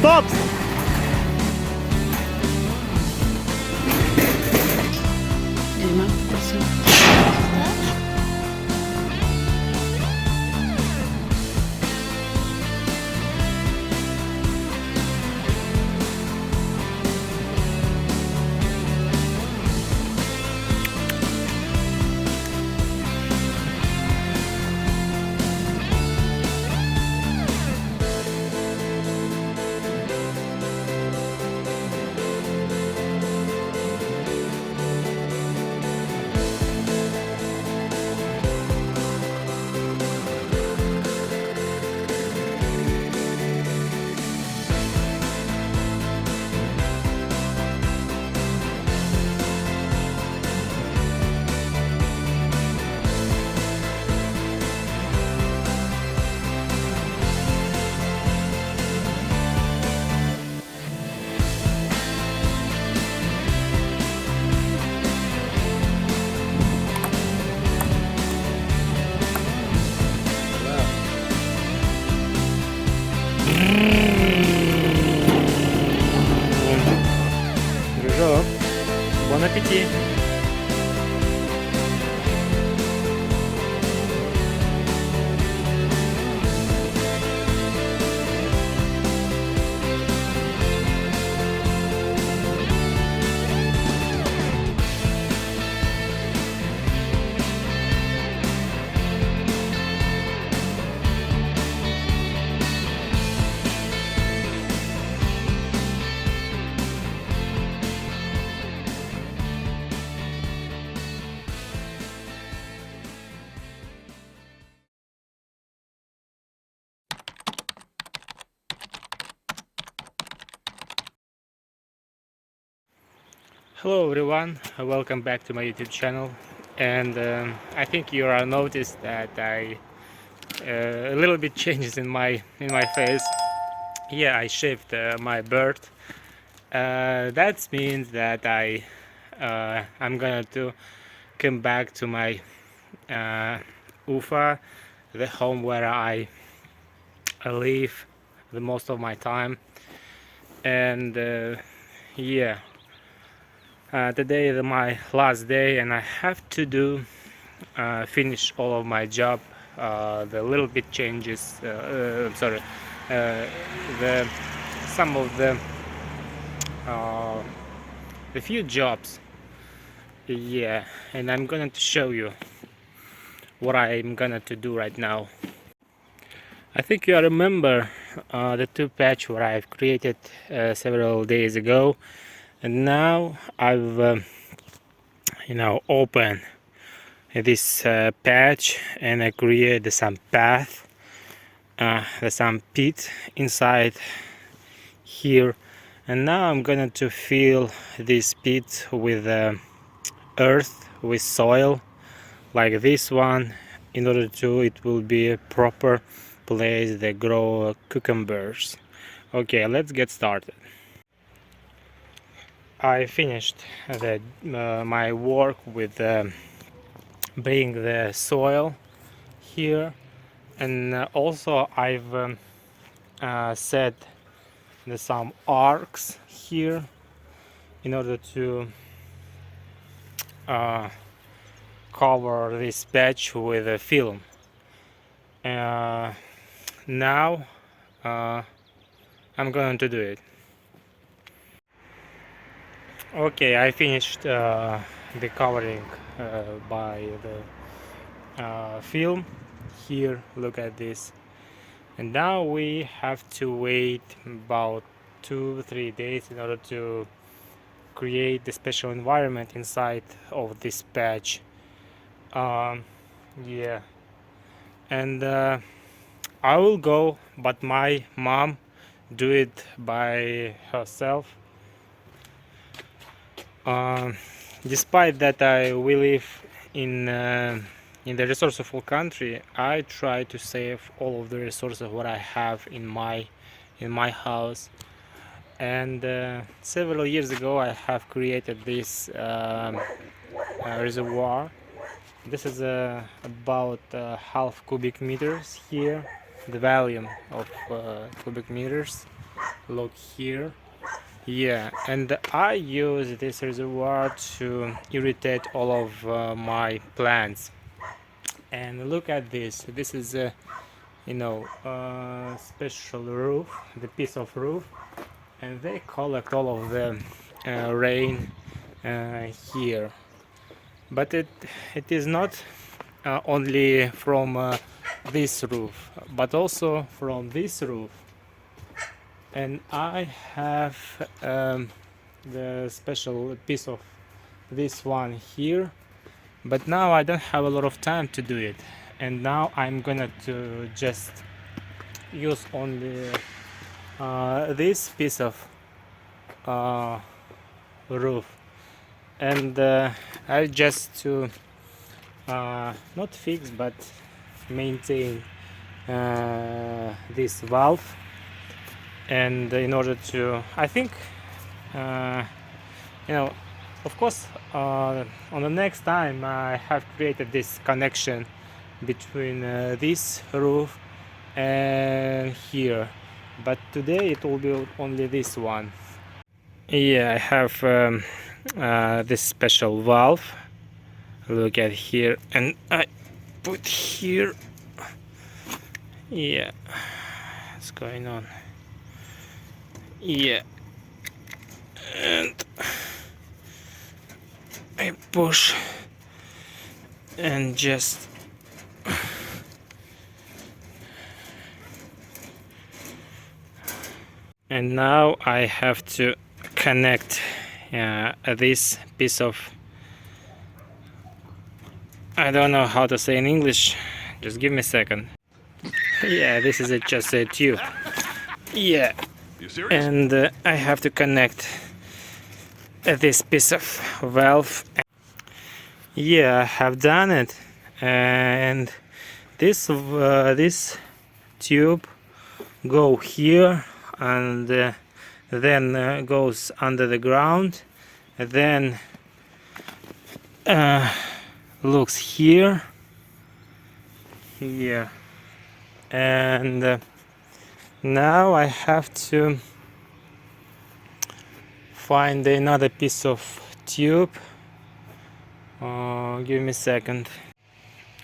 Stops! Дима, все. Дружок, бон аппетит! Hello everyone, welcome back to my YouTube channel. And I think you are noticed that I a little bit changes in my face. Yeah, I shaved my beard. That means that I'm gonna to come back to my Ufa, the home where I live the most of my time. And yeah. Today is my last day and I have to do finish all of my job. The little bit changes, sorry, the some of the few jobs. Yeah, and I'm gonna to show you what I'm gonna to do right now. I think you remember the two patch where I've created several days ago. And now I've open this patch and I create some path, some pit inside here, and now I'm gonna to fill this pit with earth, with soil like this one, in order to it will be a proper place that grow cucumbers. Okay, let's get started. I finished my work with bring the soil here, and also I've set some arcs here in order to cover this patch with a film. Now I'm going to do it. Okay, I finished the covering by the film here. Look at this, and now we have to wait about 2-3 days in order to create the special environment inside of this patch. Yeah, and I will go, but my mom do it by herself. Despite that we live in the resourceful country, I try to save all of the resources what I have in my house. And several years ago I have created this reservoir. This is about half cubic meters here, the volume of cubic meters. Look here. Yeah, and I use this reservoir to irrigate all of my plants. And look at this. This is a special roof, the piece of roof, and they collect all of the rain here. But it is not only from this roof, but also from this roof. And I have the special piece of this one here, but now I don't have a lot of time to do it, and now I'm gonna to just use only this piece of roof, and I just to not fix but maintain this valve. And in order to, I think, of course, on the next time I have created this connection between this roof and here, but today it will be only this one. Yeah, I have this special valve. Look at here, and I put here. Yeah, what's going on? Yeah, and I push and just and now I have to connect this piece of, I don't know how to say in English, just give me a second. Yeah, this is just a tube. Yeah, and I have to connect this piece of valve. Yeah, I have done it, and this tube go here, and then goes under the ground, and then looks here, and now I have to find another piece of tube. Give me a second.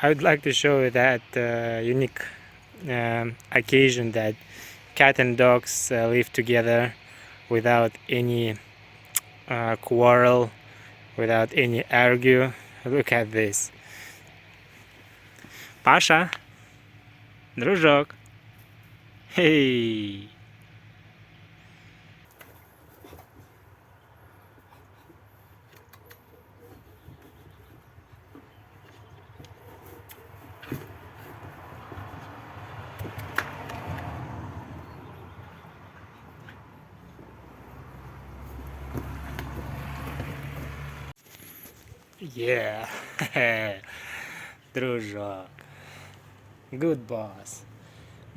I would like to show you that unique occasion that cat and dogs live together without any quarrel, without any argue. Look at this. Паша, дружок. Hey. Yeah. Дружок. Good boss.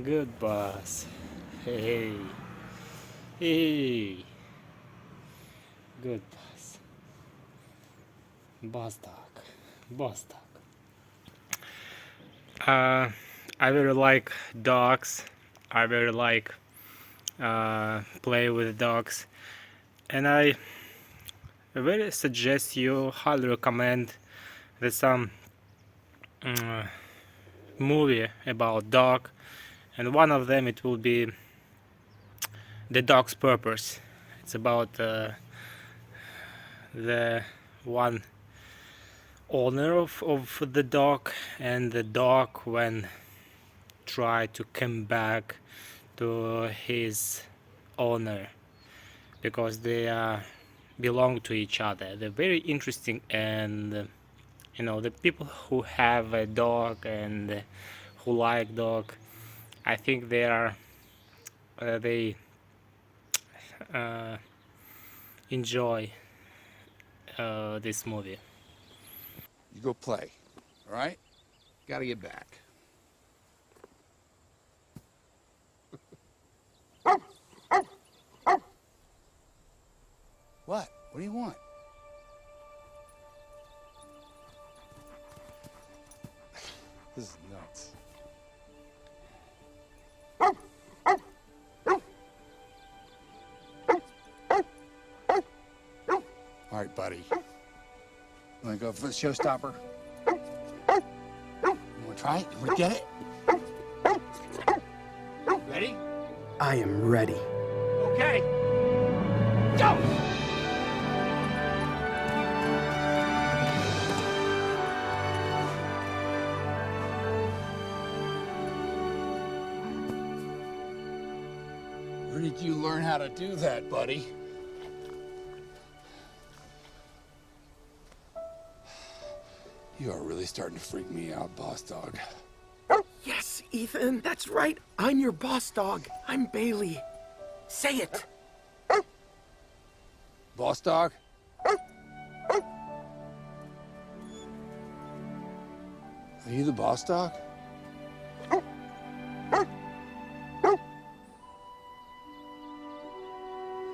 Good boss. Hey. Hey. Good boss. Boss dog. Boss dog. I really like dogs. I really like play with dogs, and I really suggest you, highly recommend, there's some movie about dog, and one of them it will be The Dog's Purpose. It's about the one owner of the dog, and the dog when try to come back to his owner, because they belong to each other. They're very interesting, and the people who have a dog and who like dog, I think they enjoy this movie. You go play, all right? Gotta get back. What? What do you want? This is nuts. right, buddy. Wanna go for the showstopper? You wanna try it? You wanna get it? Ready? I am ready. Okay. Go! Where did you learn how to do that, buddy? You are really starting to freak me out, boss dog. Yes, Ethan, that's right. I'm your boss dog. I'm Bailey. Say it. Boss dog? Are you the boss dog?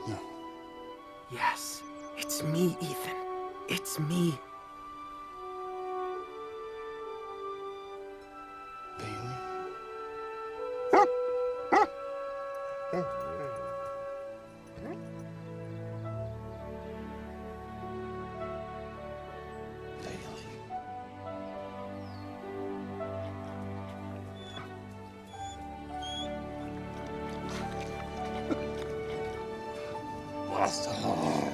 No. Yes, it's me, Ethan. It's me. Bailey? Bailey. Boss dog.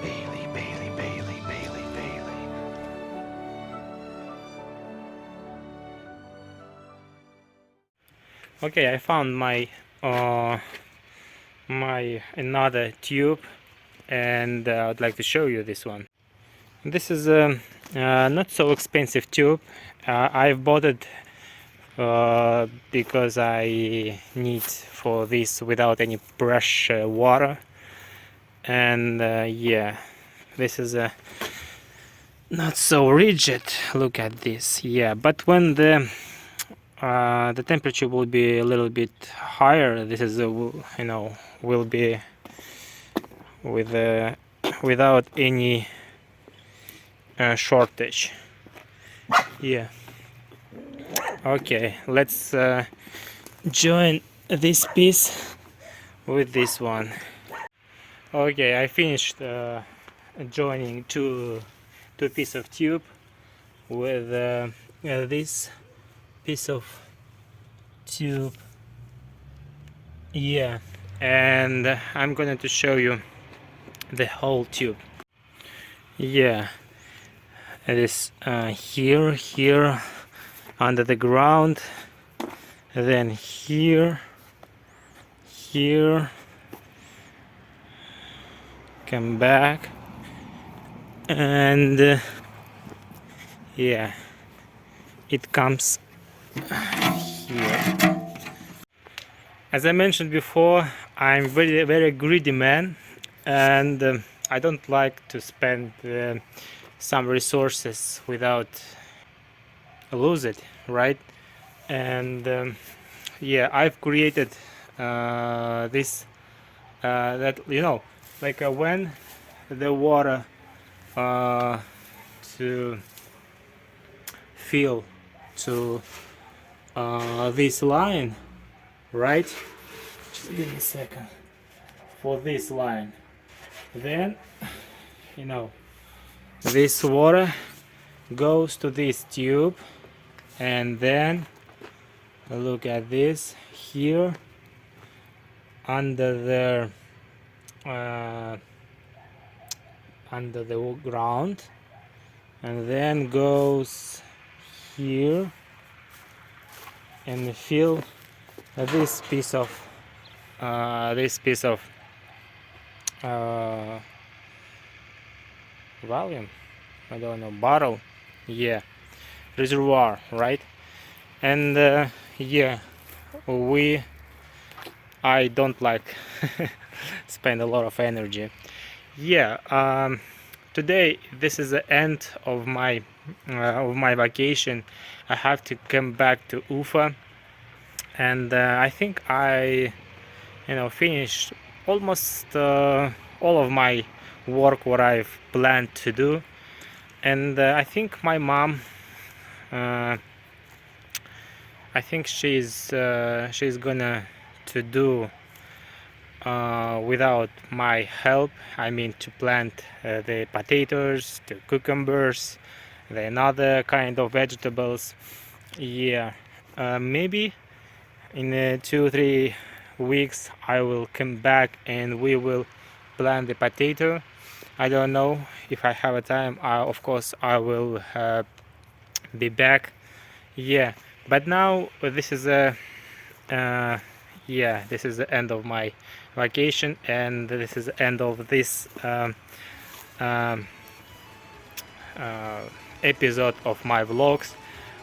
Bailey, Bailey, Bailey, Bailey, Bailey. Okay, I found my another tube, and I'd like to show you this one. This is a not so expensive tube. I've bought it because I need for this without any pressure water, and yeah, this is a not so rigid. Look at this. Yeah, but when the temperature will be a little bit higher, this is will be with without any shortage. Yeah. Okay, let's join this piece with this one. Okay, I finished joining two pieces of tube with this piece of tube. Yeah, and I'm going to show you the whole tube. Yeah, it is here under the ground, then here, come back, and yeah, it comes here. As I mentioned before, I'm very greedy man, and I don't like to spend some resources without lose it, right? And yeah, I've created this that like when the water to fill to this line, right? Just give me a second. For this line, then this water goes to this tube, and then look at this here under the ground, and then goes here and fill this piece of volume, I don't know, bottle, yeah, reservoir, right? And yeah, I don't like spend a lot of energy. Yeah, today this is the end of my vacation. I have to come back to Ufa, and I think I finished almost all of my work what I've planned to do. And I think my mom, I think she's gonna to do without my help. I mean to plant the potatoes, the cucumbers, the another kind of vegetables. Yeah, maybe in 2-3 weeks I will come back and we will plant the potato. I don't know if I have a time. Of course I will be back. Yeah, but now this is a yeah, this is the end of my vacation, and this is the end of this episode of my vlogs.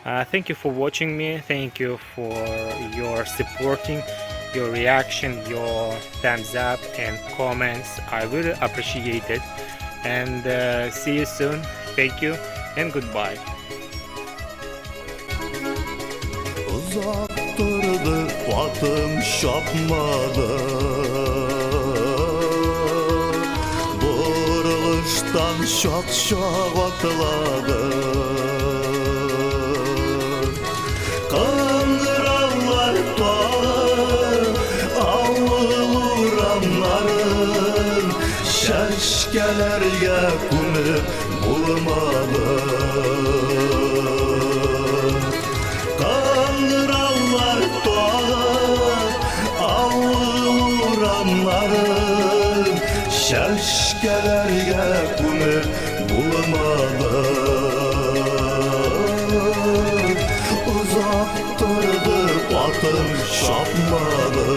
Thank you for watching me. Thank you for your supporting, your reaction, your thumbs up and comments. I really appreciate it. And see you soon. Thank you and goodbye. Uzaktırdı atım şapmadı, buruluştan şak şak atladı. Kandıranlar dağı, avuluranların şeşkelerge kunu bulmadı. Kandıranlar dağı, avuluranların şeşkelerge kunu bulmadı. Uzaktırdı batın şapmadı.